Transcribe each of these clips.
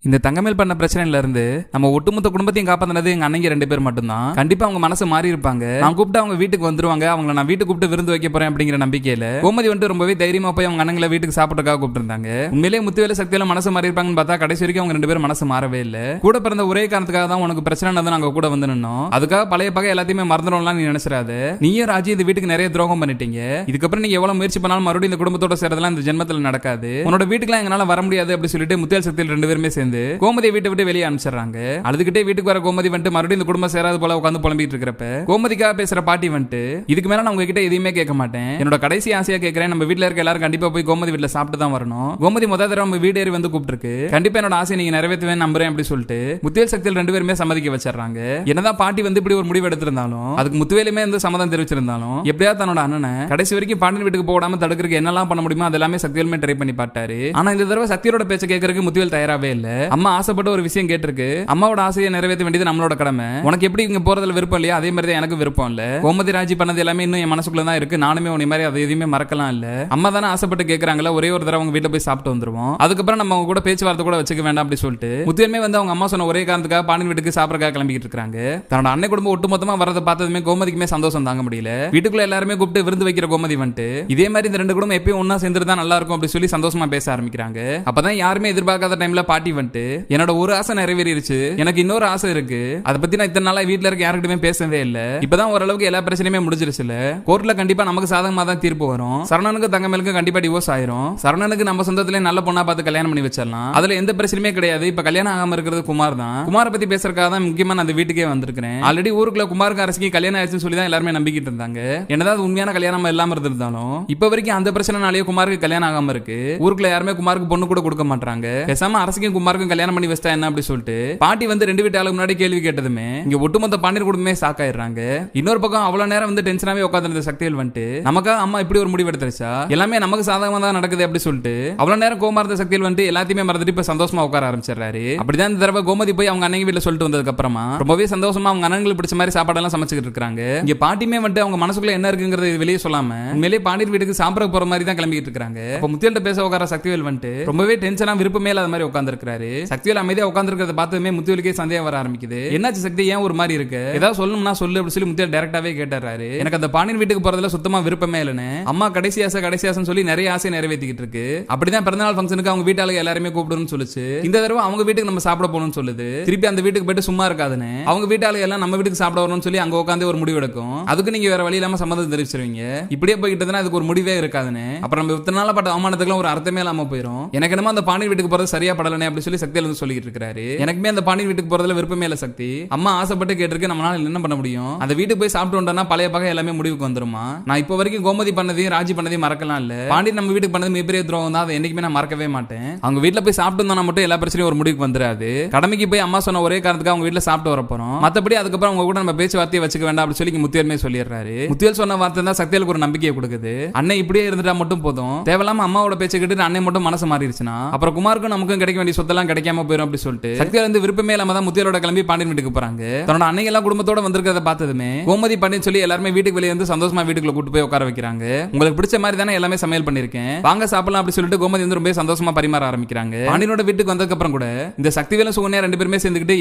இந்த தங்கமேல் பண்ண பிரச்சனையில இருந்து நம்ம ஒட்டுமொத்த குடும்பத்தையும் காப்பாத்தினது எங்க அண்ணங்க 2 பேர் மட்டும்தான். கண்டிப்பா அவங்க மனசு மாறி இருப்பாங்க. நான் கூப்பிட்டு அவங்க வீட்டுக்கு வந்துருவாங்க, அவங்களை நான் வீட்டுக்கு கூப்பிட்டு விருந்து வைக்க போறேன் அப்படிங்கிற நம்பிக்கையில கோமதி வந்துட்டு ரொம்பவே தைரியமா போய் அவங்க அண்ணங்களை வீட்டுக்கு சாப்பிட்றதுக்காக கூப்பிட்டு இருந்தாங்க. உண்மையிலேயே முத்துவேல சக்தியில மனசு மாறி இருப்பாங்கன்னு பார்த்தா கடைசி வரைக்கும் அவங்க 2 பேரும் மனசு மாறவே இல்ல. கூட பிறந்த ஒரே காரணத்துக்காக தான் உனக்கு பிரச்சனை நாங்க கூட வந்து நின்னோம். அதுக்காக பழைய பகை எல்லாத்தையுமே மறந்துடலாம் நீ நினைச்சிடாத. நீயும் ராஜி இந்த வீட்டுக்கு நிறைய துரோகம் பண்ணிட்டீங்க. இதுக்கப்புறம் நீங்க எவ்வளவு முயற்சி பண்ணாலும் மறுபடியும் இந்த குடும்பத்தோட சேர்றதெல்லாம் இந்த ஜென்மத்தில் நடக்காது. உன்னோட வீட்டுக்குலாம் எங்களால வர முடியாது அப்படி சொல்லிட்டு முத்துவேல் சக்தியில் 2 பேருமே சேர்ந்து கோமதியை வீட்டை விட்டு வெளியே அனுப்பிச்சிடறாங்க. அழுதுகிட்டே வீட்டுக்கு வர கோமதி வந்துட்டு மறுபடியும் இந்த குடும்பம் சேராது போல உட்காந்து புலம்பிட்டு இருக்கிறப்ப கோமதிக்காக பேசுற பாட்டி வந்துட்டு இதுக்கு மேல நான் உங்ககிட்ட எதையுமே கேட்க மாட்டேன், என்னோட கடைசி ஆசையா கேட்கிறேன், நம்ம வீட்டுல இருக்க எல்லாரும் கண்டிப்பா போய் கோமதி வீட்டுல சாப்பிட்டு தான் வரணும். கோமதி முதல் தடவை நம்ம வீடு ஏறி வந்து கூப்பிட்டு கண்டிப்பா என்னோட ஆசையை நீங்க நிறைவேற்றுவேன் நம்புறேன் அப்படி சொல்லிட்டு முத்துவேல் சக்தியில் 2 பேருமே சம்மதிக்க வச்சிடறாங்க. என்னதான் பாட்டி வந்து இப்படி ஒரு முடிவு எடுத்திருந்தாலும் அதுக்கு முத்துவேலுமே வந்து சம்மதம் தெரிவிச்சிருந்தாலும் எப்படியாவது தன்னோட அண்ணனை கடைசி வரைக்கும் பாண்டியன் வீட்டுக்கு போடாம தடுக்கிறதுக்கு என்னெல்லாம் பண்ண முடியுமோ அதெல்லாமே சக்திவேலுமே ட்ரை பண்ணி பார்த்தாரு. ஆனா இந்த தடவை சக்தியோட பேச்ச கேட்கறதுக்கு முத்துவேல் தயாராவே இல்ல. அம்மா ஆசைப்பட்ட ஒரு விஷயம் கேட்டிருக்கு, அம்மாவோட ஆசையை நிறைவேற்ற வேண்டியது நம்மளோட கடமை. உனக்கு எப்படி இங்க போறதுல விருப்பம் இல்லையா, அதே மாதிரி தான் எனக்கு விருப்பம் இல்ல. கோமதி ராஜி பண்ணது எல்லாமே இன்னும் என் மனசுக்குள்ள தான் இருக்கு, நானுமே உன்னை மாதிரி அதை எதுவுமே மறக்கலாம் இல்ல. அம்மா தானே ஆசைப்பட்டு கேட்கறாங்களா, ஒரே ஒரு தடவை அவங்க வீட்டுல போய் சாப்பிட்டு வந்துருவோம், அதுக்கப்புறம் நம்ம அவங்க கூட பேச்சுவார்த்தை கூட வச்சுக்க வேண்டாம் அப்படி சொல்லிட்டு முத்துவேலுமே வந்து அவங்க அம்மா சொன்ன ஒரே காரணத்துக்காக பாண்டியன் வீட்டுக்கு சாப்பிடறதுக்காக கிளம்பிட்டு இருக்காங்க. தன்னோட அண்ணன் குடும்பம் ஒட்டுமொத்தமா வரதை பார்த்ததுமே கோமதிக்குமே சந்தோஷம் தாங்க முடியல. வீட்டுக்குள்ள எல்லாருமே கூப்பிட்டு விருந்து வைக்கிற கோமதி வந்துட்டு இதே மாதிரி இந்த 2 குடும்பம் எப்பயும் ஒன்னா சேர்ந்து தான் நல்லா இருக்கும் அப்படி சொல்லி சந்தோஷமா பேச ஆரம்பிக்கிறாங்க. அப்பதான் யாருமே எதிர்பார்க்காத டைம்ல பாட்டி வந்துட்டு என்னோட ஒரு ஆசை நிறைவேறிடுச்சு, எனக்கு இன்னொரு ஆசை இருக்கு, அதை பத்தி நான் இத்தனை நாளா வீட்டுல இருக்க யாருக்கிட்டயுமே பேசவே இல்ல, இப்பதான் ஓரளவுக்கு எல்லா பிரச்சனையுமே முடிஞ்சிருச்சுல, கோர்ட்ல கண்டிப்பா நமக்கு சாதகமா தான் தீர்ப்பு வரும், சரணனுக்கு தங்கமேலுக்கு கண்டிப்பா டிவோர்ஸ் ஆயிரும், சரணனுக்கு நம்ம சொந்தத்திலே நல்ல பொண்ணா பார்த்து கல்யாணம் பண்ணி வச்சிடலாம், அதுல எந்த பிரச்சனையுமே கிடையாது. இப்ப கல்யாணம் ஆகாம இருக்கிறது குமார் தான். குமாரை பத்தி பேசுறதுக்காக தான் முக்கியமா நான் அந்த வீட்டுக்கே வந்திருக்கிறேன். ஆல்ரெடி ஊருக்குள்ள குமாருக்கு அரசிக்கு கல்யாணம் ஆயிடுச்சுன்னு சொல்லி தான் எல்லாருமே நம்பிக்கிட்டு இருந்தாங்க. என்னதான் உண்மையான கல்யாணம் இல்லாம இருந்திருந்தாலும் இப்ப வரைக்கும் அந்த பிரச்சனைனாலேயே குமாருக்கு கல்யாணம் ஆகாம இருக்கு. ஊருக்குள்ள யாருமே குமாருக்கு பொண்ணு கூட கொடுக்க மாட்டாங்க. பேசாம அரசிக்கும் குமாருக்கும் கல்யாணம் பண்ணி வச்சா என்ன அப்படி சொல்லிட்டு பாட்டி வந்து 2 வீட்டு ஆளுக்கு முன்னாடி கேள்வி கேட்டதுமே இங்க ஒட்டுமொத்த பாண்டியர் குடும்பமே ஷாக் ஆயிடுறாங்க. இன்னொரு பக்கம் அவ்வளவு நேரம் வந்து டென்ஷனாவே உட்கார்ந்திருந்த சக்திவேல் வந்துட்டு நமக்காக அம்மா இப்படி ஒரு முடிவு எடுத்துருச்சா, எல்லாமே நமக்கு சாதகமா தான் நடக்குது அப்படி சொல்லிட்டு அவ்வளவு நேரம் கோமா இருந்த சக்திவேல் வந்துட்டு எல்லாத்தையுமே மறந்துட்டு இப்ப சந்தோஷமா உட்கார ஆரம்பிச்சிடறாரு. அப்படிதான் இந்த தடவை கோமதி போய் அவங்க அண்ணன் வீட்டுல சொல்லிட்டு வந்ததுக்கு அப்புறமா ரொம்பவே சந்தோஷமா அவங்க அண்ணங்களுக்கு பிடிச்ச மாதிரி சாப்பாடெல்லாம் சமைச்சுக்கிட்டு இருக்காங்க. இங்க பாட்டியுமே வந்துட்டு அவங்க மனசுக்குள்ள என்ன இருக்குங்கிறது வெளியே சொல்லாம உண்மையிலேயே பாண்டியர் வீட்டுக்கு சாப்பிட போற மாதிரி தான் கிளம்பிட்டு இருக்காங்க. அப்ப முத்தியல்கிட்ட பேச உட்கார சக்திவேல் வந்துட்டு ரொம்பவே டென்ஷனா விருப்பமே இல்லாத மாதிரி உட்கார்ந்திருக்காரு. சக்திவேல் அமைதியா உட்கார்ந்திருக்கிறத பார்த்ததுமே முத்தியலுக்கே சந்தேகம் வர ஆரம்பிக்குது. என்னாச்சு சக்தி, ஏன் ஒரு மாதிரி இருக்கு, ஏதாவது சொல்லணும்னா சொல்லு அப்படி சொல்லி முத்தியல் டைரக்டாவே கேட்டாரு. எனக்கு அந்த பாண்டியன் வீட்டுக்கு போறதுல சுத்தமா விருப்பமே இல்லைன்னு அம்மா கடைசி ஆசைன்னு சொல்லி நிறைய ஆசை நிறைவேற்றிக்கிட்டு இருக்கு. அப்படிதான் பிறந்தநாள் ஃபங்க்ஷனுக்கு அவங்க வீட்டாளுங்க எல்லாருமே கூப்பிடணும்னு சொல்லுச்சு. இந்த தடவை அவங்க வீட்டுக்கு நம்ம சாப்பிட போகணும்னு சொல்லுது. திருப்பி அந்த வீட்டுக்கு போயிட்டு சும்மா இருக்காதுன்னு அவங்க வீட்டாளுங்க எல்லாம் நம்ம வீட்டுக்கு சாப்பிட வரணும்னு சொல்லி அங்க உட்காந்து ஒரு முடிவு எடுக்கும். அதுக்கு நீங்க வேற வழி இல்லாம சம்மதம் தெரிவிச்சிருவீங்க. இப்படியே போய்கிட்டதுன்னா அதுக்கு ஒரு முடிவே இருக்காதுன்னு அப்புறம் நம்ம இத்தனை நாள் பட்ட அவமானத்துக்குலாம் ஒரு அர்த்தமே இல்லாம போயிடும். எனக்கு என்னமோ அந்த பாண்டியன் வீட்டுக்கு போறது சரியா படலனே அப்படி சொல்லி சக்தியில வந்து சொல்லிட்டு இருக்காரு. எனக்குமே அந்த பாண்டியன் வீட்டுக்கு போறதுல விருப்பமே இல்ல சக்தி, அம்மா ஆசைப்பட்டு கேட்டிருக்கு, நம்மளால என்ன பண்ண முடியும், அந்த வீட்டுக்கு போய் சாப்பிட்டு வந்தோம்னா பழைய பகை எல்லாமே முடிவுக்கு வந்துருமா. நான் இப்போ வரைக்கும் கோமதி பண்ணதையும் ராஜி பண்ணதையும் மறக்கலாம் இல்ல, பாண்டியன் நம்ம வீட்டுக்கு பண்ணது மிகப்பெரிய துரோகம் தான், அதை என்னைக்குமே நான் மறக்கவே மாட்டேன். அவங்க வீட்டுல போய் சாப்பிட்டு வந்தா மட்டும் எல்லா பிரச்சனையும் ஒரு முடிவுக்கு வந்துராது. கடமைக்கு போய் அம்மா சொன்ன ஒரே காரணத்துக்கு அவங்க வீட்டுல சாப்பிட்டு வர போறோம், மத்தபடி அதுக்கப்புறம் அவங்க கூட நம்ம பேச்சுவார்த்தையை வச்சுக்க வேண்டாம் அப்படி சொல்லி முத்தியல்மே சொல்லிடுறாரு. முத்தியல் சொன்ன வார்த்தை தான் சக்தியலுக்கு ஒரு நம்பிக்கையை கொடுக்குது. அண்ணன் இப்படியே இருந்துட்டா மட்டும் போதும், தேவையில்லாம அம்மாவோட பேச்சை கேட்டு அண்ணன் மட்டும் மனசு மாறிடுச்சுன்னா அப்புறம் குமாருக்கும் நமக்கும் கிடைக்க வேண்டிய சொத்தெல்லாம் கிடைக்காம போயிடும் அப்படி சொல்லிட்டு சக்தியல் வந்து விருப்பமே இல்லாம தான் முத்தியலோட கிளம்பி பாண்டியன் வீட்டுக்கு போறாங்க. தன்னோட அன்னைக்கு எல்லாம் குடும்பத்தோட வந்திருக்கிறத பார்த்ததுமே கோமதி பாண்டியன் சொல்லி எல்லாருமே வீட்டுக்கு வெளியே வந்து சந்தோஷமா வீட்டுக்குள்ள கூட்டு போய் உட்கார வைக்கிறாங்க. உங்களுக்கு பிடிச்ச மாதிரி தானே எல்லாமே சமையல் பண்ணிருக்கேன், வாங்க சாப்பிடலாம் அப்படி சொல்லிட்டு கோமதி வந்து ரொம்ப சந்தோஷமா பரிமாற ஆரம்பிக்கிறாங்க. பாண்டியனோட வீட்டுக்கு வந்ததுக்கு அப்புறம் கூட இந்த சக்திவேலும் சோனியா 2 பேருமே சேர்ந்துக்கிட்டு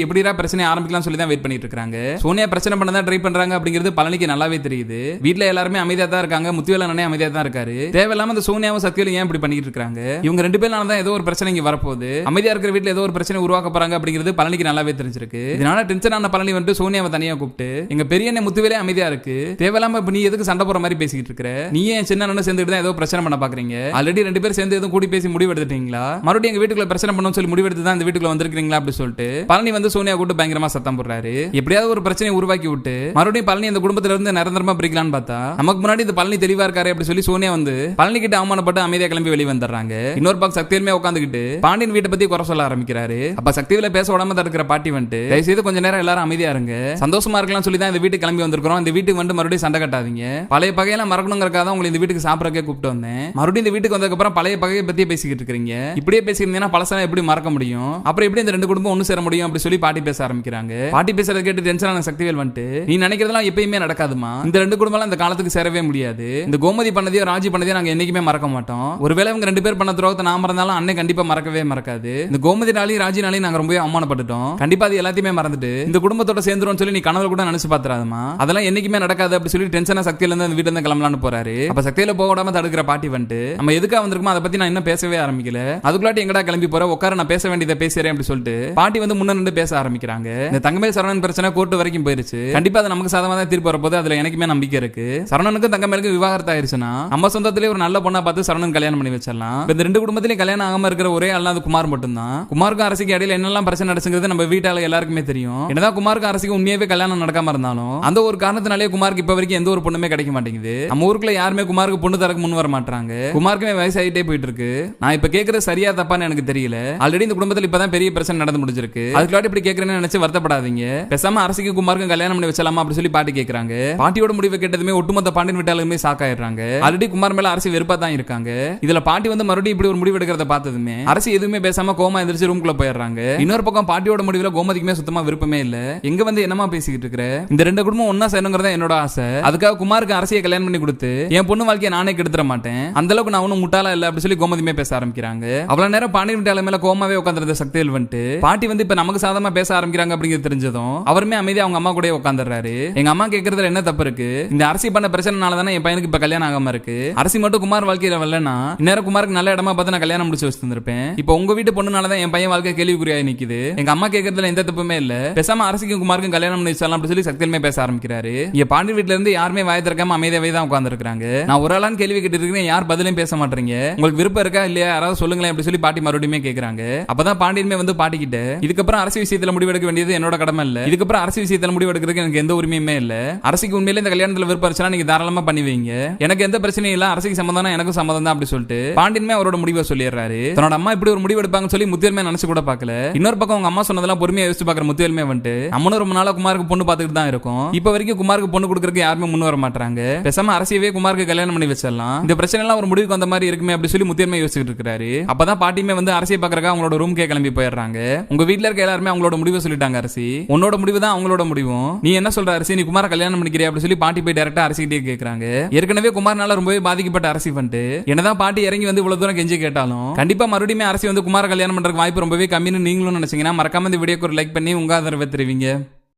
எப்படிடா பிரச்சனை ஆரம்பிக்கலாம் சொல்லி தான் வெயிட் பண்ணிட்டு இருக்காங்க. சோனியா பிரச்சனை பண்ண தான் ட்ரை பண்றாங்க அப்படிங்கிறது பழனிக்கு நல்லாவே தெரியுது. வீட்டுல எல்லாருமே அமைதியா தான் இருக்காங்க, முத்துவேல் அண்ணனே அமைதியா தான் இருக்காரு. தேவையில்லாம இந்த சோனியாவும் சக்திவேலும் ஏன் இப்படி பண்ணிட்டு இருக்காங்க, இவங்க 2 பேர்னால தான் ஏதோ ஒரு பிரச்சனை இங்க வரப்போகுது, அமைதியா இருக்கிற வீட்டுல ஏதோ ஒரு பிரச்சனை உருவாக்க போறாங்க அப்படிங்கிறது பழனிக்கு நல்லாவே தெரிஞ்சிருக்கு. இதனால டென்ஷன் ஆன பழனி வந்து சோனியாவை தனியா கூப்பிட்டு எங்க பெரிய அண்ணன் முத்துவேலே அமைதியா இருக்கு, தேவையில்லாம இப்ப நீ எதுக்கு சண்டை போற மாதிரி பேசிட்டு இருக்க, நீ ஏன் சின்ன அண்ணன் சேர்ந்துட்டு தான் ஏதோ பிரச்சனை பண்ண பாக்குறீங்க, ஆல்ரெடி 2 பேர் சேர்ந்து எதுவும் கூடி பேசி முடிவு எடுத்துட்டீங்களா, மறுபடியும் எங்க வீட்டுக்குள்ள பிரச்சனை பண்ணணும்னு சொல்லி முடிவு எடுத்து தான் இந்த வீட்டுக்குள்ள வந்திருக்கீங்களா அப்படி சொல்லிட்டு பழனி வந்து சோனியா கூட்டு பயங்கரமா சத்தம் போடுறாரு. எப்படியாவது ஒரு பிரச்சனையை உருவாக்கி விட்டு மறுபடியும் பழனி அந்த குடும்பத்துல இருந்து நிரந்தரமா பிரிக்கலான்னு பார்த்தா நமக்கு முன்னாடி இந்த பழனி தெளிவா இருக்காரு அப்படி சொல்லி சோனியா வந்து பழனி கிட்ட அவமானப்பட்டு அமைதியா கிளம்பி வெளியே வந்துடுறாங்க. இன்னொரு பக்கம் சக்திவேலுமே உட்காந்துக்கிட்டு பாண்டியன் வீட்டை பத்தி குறை சொல்ல ஆரம்பிக்கிறாரு. அப்ப சக்திவேல பேச உடம்பு தடுக்கிற பாட்டி வந்துட்டு தயவு செய்து கொஞ்ச நேரம் எல்லாரும் அமைதியா இருங்க, சந்தோஷமா இருக்கலாம் சொல்லி தான் இந்த வீட்டுக்கு கிளம்பி வந்திருக்கிறோம், இந்த வீட்டுக்கு வந்து மறுபடியும் சண்டை கட்டாதீங்க, பழைய பகையெல்லாம் மறக்கணுங்கிறக்காக தான் உங்களை இந்த வீட்டுக்கு சாப்பிடறக்கே கூப்பிட்டு வந்தேன், மறுபடியும் இந்த வீட்டுக்கு வந்ததுக்கு அப்புறம் பழைய பகையை பத்தி பேசிக்கிட்டு இருக்கீங்க, இப்படியே பேசிக்கிறீங்கன்னா பழசெல்லாம் எப்படி மறக்க முடியும், அப்புறம் எப்படி இந்த 2 குடும்பம் ஒன்னு சேர முடியும் அப்படி சொல்லி பாட்டி பேச ஆரம்பிக்கிறாங்க. பாட்டி பேசுறத கேட்டு டென்ஷனான சக்திவேல் வந்துட்டு நீ நினைக்கிறதெல்லாம் எப்பயுமே நடக்காதுமா, இந்த 2 குடும்பம் இந்த காலத்துக்கு சேரவே முடியாது, இந்த கோமதி பண்ணதையோ ராஜி பண்ணதையோ நாங்க என்னைக்குமே மறக்க மாட்டோம், ஒருவேளை இவங்க 2 பேர் பண்ண துரோகத்தை நான் மறந்தாலும் அன்னை கண்டிப்பா மறக்கவே மறக்காது, இந்த கோமதினாலையும் ராஜினாலையும் நாங்க ரொம்பவே அவமானப்பட்டுட்டோம். கண்டிப்பா அது எல்லாத்தையுமே மறந்துட்டு இந்த குடும்பத்தோட சேர்ந்துரும் சொல்லி நீ கனவுல கூட நினைச்சு பாத்துறாதமா, அதெல்லாம் என்னைக்குமே நடக்காது அப்படி சொல்லி டென்ஷனா சக்தியில இருந்து அந்த வீட்டுல இருந்து கிளம்பலான்னு போறாரு. அப்ப சக்தியில போக விடாம தடுக்கிற பாட்டி வந்துட்டு நம்ம எதுக்காக வந்திருக்கோம் அதை பத்தி நான் இன்னும் பேசவே ஆரம்பிக்கல, அதுக்குள்ளாட்டி எங்கடா கிளம்பி போற, உட்கார நான் பேச வேண்டியதை பேசுறேன் அப்படி சொல்லிட்டு பாட்டி வந்து முன்ன நின்று பேச ஆரம்பிக்கிறாங்க. இந்த தங்கமேல் சரவணன் பிரச்சனை கோர்ட்டு வரைக்கும் போயிருச்சு. கண்டிப்பா அது நமக்கு சாதகமா தான் தீர்ப்பு வரப்போது, அதுல எனக்குமே நம்பிக்கை இருக்கு. சரவணனுக்கும் தங்கமேலுக்கும் விவாகரத்து ஆயிருச்சுன்னா நம்ம சொந்தத்திலே ஒரு நல்ல பொண்ணா பார்த்து சரவணன் கல்யாணம் பண்ணி வச்சிடலாம். இந்த ரெண்டு குடும்பத்திலையும் கல்யாணம் ஆகாம இருக்கிற ஒரே ஆள் அது குமார் மட்டும் தான். குமாருக்கும் அரசிக்கு இடையில என்னெல்லாம் பிரச்சனை நடந்துங்கிறது நம்ம வீட்டால எல்லாருக்குமே தெரியும். என்னதான் குமாருக்கும் அரசிக்கு உண்மையாவே கல்யாணம் நடக்காம இருந்தாலும் அந்த ஒரு காரணத்தினாலே குமாருக்கு இப்ப வரைக்கும் எந்த ஒரு பொண்ணுமே கிடைக்க மாட்டேங்குது. நம்ம ஊருக்குள்ள யாருமே குமாருக்கு பொண்ணு தரக்கு முன் வர மாட்டாங்க. குமாருக்குமே வயசாயிட்டே போயிட்டு இருக்கு. நான் இப்ப கேக்குறது சரியா தப்பான்னு எனக்கு தெரியல. ஆல்ரெடி இந்த குடும்பத்தில் இப்பதான் பெரிய பிரச்சனை நடந்து முடிஞ்சிருக்கு. அதுக்குள்ளாட்டி இப்படி கேட்கறேன்னு நினைச்சு வருத்தப்படாதீங்க. பேசாம அரசிக்கு குமாருக்கும் கல்யாணம் பண்ணி வச்சலாமா அப்படி சொல்லி பாட்டி கேட்கறாங்க. பாட்டியோட முடிவை கேட்டதுமே ஒட்டுமொத்த பாண்டியன் வீட்டாளுமே சாக்காயிடுறாங்க. ஆல்ரெடி குமார் மேல அரசி வெறுப்பா தான் இருக்காங்க. இதுல பாட்டி வந்து மறுபடியும் இப்படி ஒரு முடிவு எடுக்கிறத பார்த்ததுமே அரசி எதுவுமே பேசாம கோமா எந்திரிச்சு ரூம்குள்ள போயிடுறாங்க. இன்னொரு பக்கம் பாட்டியோட முடிவுல கோமதிக்குமே சுத்தமா விருப்பமே இல்ல. எங்க வந்து என்னமா பேசிக்கிட்டு இருக்கிற, இந்த ரெண்டு குடும்பம் ஒன்னா சேரணுங்கிறத என்னோட ஆசை. அதுக்காக குமாருக்கு அரசியை கல்யாணம் பண்ணி கொடுத்து என் பொண்ணு வாழ்க்கையை நானே கெடுத்துற மாட்டேன். அந்த அளவுக்கு நான் ஒன்னும் முட்டாளா இல்ல அப்படி சொல்லி கோமதியுமே பேச ஆரம்பிக்கிறாங்க. அவ்வளவு நேரம் பாண்டியன் வீட்டாள மேல கோமாவே உட்கார்ந்திருந்த சக்திவேல் வந்துட்டு பாட்டி வந்து இப்ப நமக்கு சாதமா பேச ஆரம்பிக்கிறாங்க அப்படிங்கிறது தெரிஞ்சதும் அவருமே அமைதியா அவங்க அம்மா கூட உட்கார்ந்துறாரு. எங்க அம்மா கேட்கறதுல என்ன தப்பு இருக்கு, இந்த அரசி பண்ண பிரச்சனைனால தானே என் பையனுக்கு இப்ப கல்யாணம் ஆகாம இருக்கு. அரசி மட்டும் குமார் வாழ்க்கையில வரலன்னா இந்நேரம் குமாருக்கு நல்ல இடமா பார்த்து நான் கல்யாணம் முடிச்சு வச்சிருந்திருப்பேன். இப்போ உங்க வீட்டு பொண்ணுனாலதான் என் பையன் வாழ்க்கை கேள்விக்குறியாய் நிக்குது. எங்க அம்மா கேட்கறதுல எந்த தப்புமே இல்ல. பேசாம அரசிக்கும் குமாருக்கும் கல்யாணம் பண்ணி வச்சலாம் அப்படி சொல்லி சக்திவேலுமே பேச ஆரம்பிக்கிறாரு. இங்க பாண்டியன் வீட்டுல இருந்து யாருமே வாய திறக்காம அமைதியாவே தான் உட்கார்ந்து இருக்காங்க. நான் ஒரு ஆளான்னு கேள்வி கேட்டு இருக்கேன், யார் பதிலையும் பேச மாட்டீங்க. உங்களுக்கு விருப்பம் இருக்கா இல்லையா யாராவது சொல்லுங்களேன் அப்படி சொல்லி பாட்டி மறுபடியுமே கேட்கறாங்க. அப்பதான் பாண்டியனுமே வந்து பாட்டி கிட்ட இதுக்கப்புறம் அரசு விஷயத்துல முடிவெடுக்க வேண்டியது என்னோட கடமை இல்ல, இதுக்கப்புறம் அரசு விஷயத்துல முடிவெடுக்கிறதுக்கு எனக்கு எந்த உரிமையுமே இல்ல. அரசுக்கு உண்மையில இந்த கல்யாணத்துல விருப்பம் இருந்துச்சுன்னா நீங்க தாராளமா பண்ணி வைங்க, எனக்கு எந்த பிரச்சனையும் இல்ல, அரசுக்கு சம்மதம் எனக்கும் சம்மதம் தான் அப்படி சொல்லிட்டு பாண்டியனுமே அவரோட முடிவை சொல்லிடுறாரு. தன்னோட அம்மா இப்படி ஒரு முடிவு எடுப்பாங்கன்னு சொல்லி முத்துவேலுமே நினைச்சு கூட பார்க்கல. இன்னொரு பக்கம் அவங்க அம்மா சொன்னதெல்லாம் பொறுமையா யோசிச்சு பார்க்குற முத்துவேலுமே வந்துட்டு நம்மளும் ரொம்ப நாளா குமாருக்கு பொண்ணு பார்த்துட்டு தான் இருக்கும். இப்ப வரைக்கும் குமாருக்கு பொண்ணு கொடுக்கறதுக்கு யாருமே முன் வர மாட்டாங்க. பேசாம அரசியவே குமாருக்கு கல்யாணம் பண்ணி வச்சிடலாம், இந்த பிரச்சனை எல்லாம் ஒரு முடிவுக்கு வந்த மாதிரி இருக்குமே அப்படி சொல்லி முத்துவேலுமே யோசிச்சுட்டு இருக்காரு. அப்பதான் பாட்டியுமே வந்து அரசியை பார்க்கறதுக்கு அவங்களோட ரூம்க்கே கிளம்பி போயிடுறாங்க. உங்க வீட்டுல இருக்க எல்லாருமே அவங்களோட முடிவை சொல்லிட்டாங்க. அரசி உன்னோட முடிவு தான் அவங்களோட முடிவும், நீ என்ன சொல்ற அரசி, நீ குமார கல்யாணம் பண்ணிக்கிறியா அப்படி சொல்லி பாட்டி போய் டைரக்டா அரசிக்கிட்டே கேட்கறாங்க. ஏற்கனவே குமார்னால ரொம்பவே பாதிக்கப்பட்ட அரசி வந்துட்டு என்னதான் பாட்டி இறங்கி வந்து இவ்வளவு தூரம் கெஞ்சி கேட்டாலும் கண்டிப்பா மறுபடியும் அரசி வந்து குமார கல்யாணம் பண்றதுக்கு வாய்ப்பு ரொம்பவே கம்மின்னு நீங்களும் நினைச்சீங்கன்னா மறக்காம இந்த வீடியோக்கு ஒரு லைக் பண்ணி உங்க ஆதரவை தெரிவிங்க.